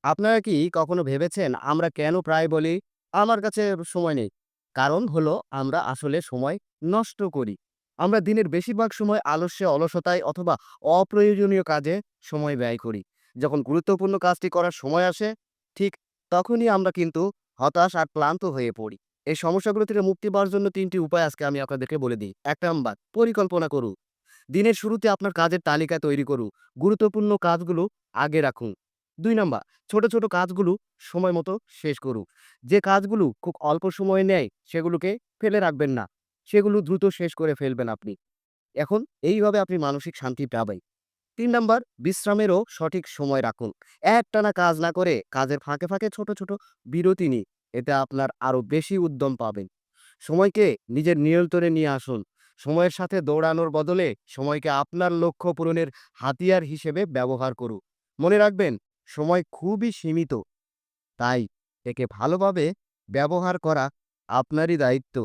আপনারা কি কখনো ভেবেছেন আমরা কেন প্রায় বলি, "আমার কাছে সময় নেই?" কারণ হলো আমরা আসলে সময় নষ্ট করি। আমরা দিনের বেশিরভাগ সময় আলস্যে, অলসতায় অথবা অপ্রয়োজনীয় কাজে সময় ব্যয় করি। যখন গুরুত্বপূর্ণ কাজটি করার সময় আসে, ঠিক তখনই আমরা কিন্তু হতাশ আর ক্লান্ত হয়ে পড়ি। এই সমস্যাগুলো থেকে মুক্তি পাওয়ার জন্য ৩ টি উপায় আজকে আমি আপনাদেরকে বলে দিই। ১ নাম্বার পরিকল্পনা করুন। দিনের শুরুতে আপনার কাজের তালিকা তৈরি করুন। গুরুত্বপূর্ণ কাজগুলো আগে রাখুন। ২ নাম্বার ছোট, ছোট কাজগুলো সময় মতো শেষ করুন। যে কাজগুলো খুব অল্প সময় নেয় সেগুলোকে ফেলে রাখবেন না। সেগুলো দ্রুত শেষ করে ফেলবেন আপনি। এখন এইভাবে আপনি মানসিক শান্তি পাবেন। ৩ নাম্বার বিশ্রামেরও সঠিক সময় রাখুন। একটানা কাজ না করে কাজের ফাঁকে, ফাঁকে ছোট, ছোট বিরতি নিন। এতে আপনার আরো বেশি উদ্যম পাবেন। সময়কে নিজের নিয়ন্ত্রণে নিয়ে আসুন। সময়ের সাথে দৌড়ানোর বদলে সময়কে আপনার লক্ষ্য পূরণের হাতিয়ার হিসেবে ব্যবহার করুন। মনে রাখবেন, সময় খুবই সীমিত। তাই একে ভালোভাবে ব্যবহার করা আপনারই দায়িত্ব।